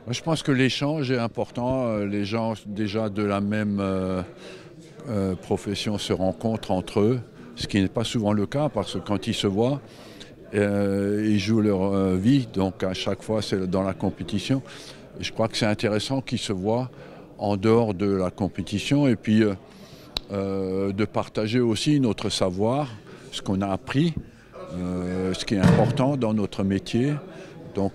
Je pense que l'échange est important. Les gens déjà de la même profession se rencontrent entre eux, ce qui n'est pas souvent le cas parce que quand ils se voient, ils jouent leur vie, donc à chaque fois c'est dans la compétition. Et je crois que c'est intéressant qu'ils se voient en dehors de la compétition et puis de partager aussi notre savoir, ce qu'on a appris, ce qui est important dans notre métier. Donc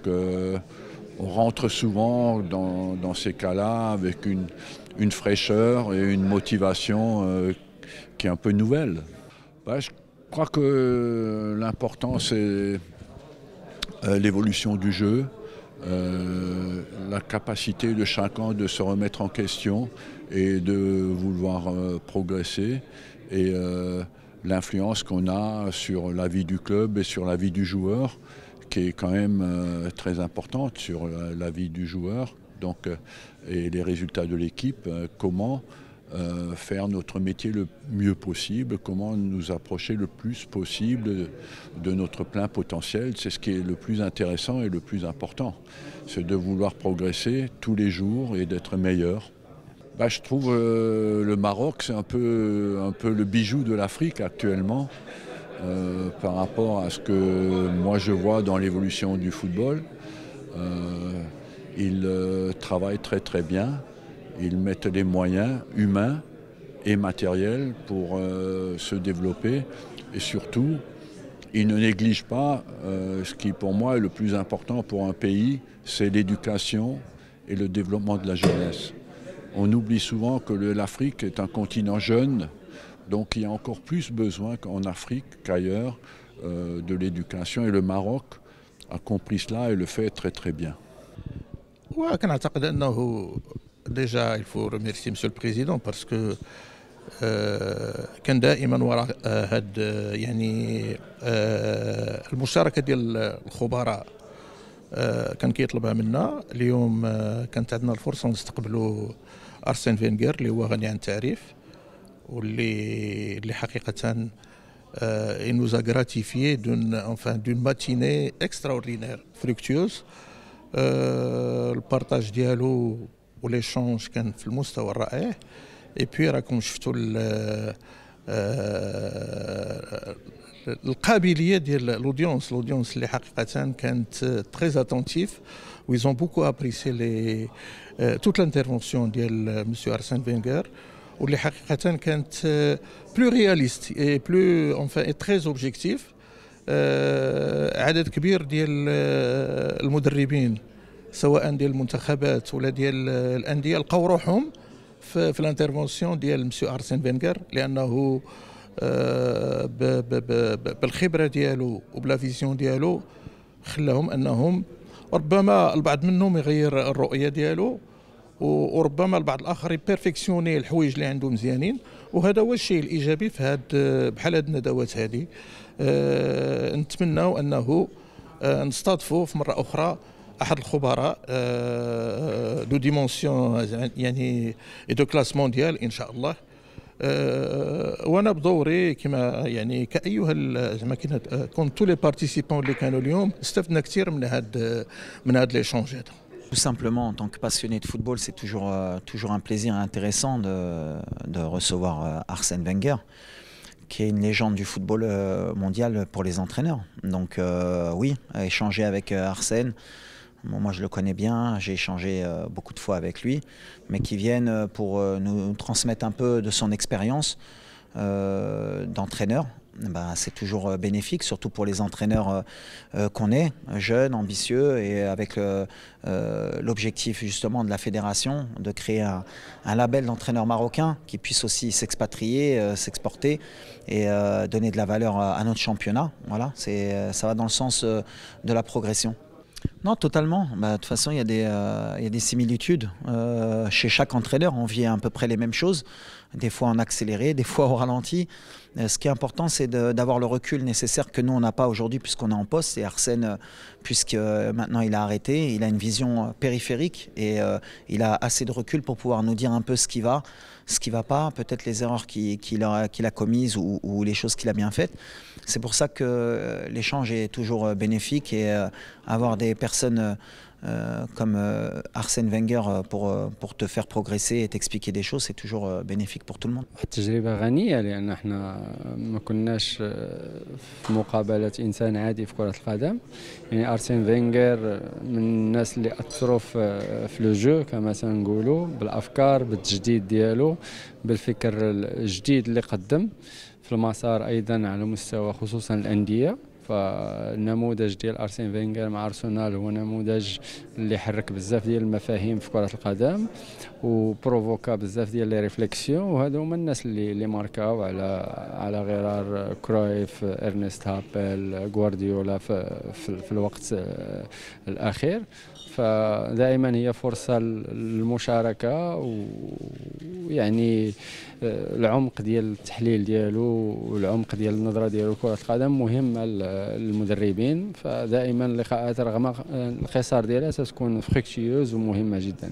on rentre souvent dans ces cas-là avec une fraîcheur et une motivation qui est un peu nouvelle. Je crois que l'important c'est l'évolution du jeu, la capacité de chacun de se remettre en question et de vouloir progresser et l'influence qu'on a sur la vie du club et sur la vie du joueur qui est quand même très importante sur la vie du joueur donc, et les résultats de l'équipe, comment faire notre métier le mieux possible, comment nous approcher le plus possible de notre plein potentiel. C'est ce qui est le plus intéressant et le plus important. C'est de vouloir progresser tous les jours et d'être meilleur. Je trouve le Maroc, c'est un peu le bijou de l'Afrique actuellement par rapport à ce que moi je vois dans l'évolution du football. Ils travaillent très très bien. Ils mettent les moyens humains et matériels pour se développer et surtout, ils ne négligent pas ce qui pour moi est le plus important pour un pays, c'est l'éducation et le développement de la jeunesse. On oublie souvent que l'Afrique est un continent jeune, donc il y a encore plus besoin qu'en Afrique qu'ailleurs de l'éducation et le Maroc a compris cela et le fait très très bien. وكنعتقد انه ديجا il faut remercier monsieur le président parce que كان دائما وراء هاد يعني المشاركه ديال الخبراء كان كيطلبها منا. اليوم كانت عندنا الفرصه نستقبلوا ارسين فينغر اللي هو غني عن التعريف واللي حقيقه il nous a gratifié d'une matinée extraordinaire, fructueuse. البارطاج ديالو وليشونج كان في المستوى الرائع. اي بي راكم شفتوا القابليه ديال الاودينس اللي حقيقه كانت تري اتونتيف و ils ont beaucoup apprécié toute l'intervention ديال مسيو ارسين فينغر واللي حقيقه كانت بلو رياليست اي بلو enfin et très objectif. عدد كبير ديال المدربين سواء ديال المنتخبات ولا ديال الانديه لقاو روحهم في الانترفونسيون ديال مسيو ارسين فينغر لانه بالخبره ديالو وبلا فيزيون ديالو خلاهم انهم ربما البعض منهم يغير الرؤيه ديالو وربما البعض الاخر يبيرفكسيوني الحوايج اللي عنده مزيانين. وهذا هو الشيء الايجابي في بحال هاد الندوات هذه. نتمناو انه نستضيفوا في مره اخرى احد الخبراء دو ديمونسيون يعني دو كلاس مونديال ان شاء الله. وانا بدوري كما يعني كايها زعما كون تو لي بارتيسيبون اللي كانوا اليوم استفدنا كثير من هاد ليشونج هذا. Tout simplement, en tant que passionné de football, c'est toujours un plaisir intéressant de recevoir Arsène Wenger, qui est une légende du football mondial pour les entraîneurs. Donc oui, échanger avec Arsène, bon, moi je le connais bien, j'ai échangé beaucoup de fois avec lui, mais qui vienne pour nous transmettre un peu de son expérience d'entraîneur. C'est toujours bénéfique, surtout pour les entraîneurs qu'on est, jeunes, ambitieux, et avec l'objectif justement de la fédération de créer un label d'entraîneur marocain qui puisse aussi s'expatrier, s'exporter et donner de la valeur à notre championnat. Voilà, ça va dans le sens de la progression. Non, totalement. De toute façon, il y a des similitudes. Chez chaque entraîneur, on vit à peu près les mêmes choses, des fois en accéléré, des fois au ralenti. Ce qui est important, c'est d'avoir le recul nécessaire que nous, on n'a pas aujourd'hui puisqu'on est en poste. Et Arsène, puisque maintenant il a arrêté, il a une vision périphérique et il a assez de recul pour pouvoir nous dire un peu ce qui va pas, peut-être les erreurs qu'il a commises ou les choses qu'il a bien faites. C'est pour ça que l'échange est toujours bénéfique et avoir des personnes personne comme Arsène Wenger pour te faire progresser et t'expliquer des choses, c'est toujours bénéfique pour tout le monde. تجربة غنية لأن احنا ما كناش في مقابلة إنسان عادي في كرة القدم. يعني أرسين فينغر من الناس اللي أثروا في لو جو كما تنقولوا بالأفكار بالتجديد ديالو بالفكر الجديد اللي قدم في المسار أيضا على مستوى خصوصا الأندية. فالنموذج ديال أرسين فينغر مع أرسنال هو نموذج اللي حرك بزاف ديال المفاهيم في كرة القدم وبروفوكا بزاف ديال لي ريفليكسيون، وهذا هما الناس اللي ماركاو على غرار كرويف، إرنست هابل، غوارديولا في الوقت الأخير. فدائما هي فرصة للمشاركة، ويعني العمق ديال التحليل ديالو والعمق ديال النظرة ديالو لكرة القدم مهمة للمدربين. فدائما اللقاءات رغم القصار ديالها تكون فريكتيوز ومهمة جدا.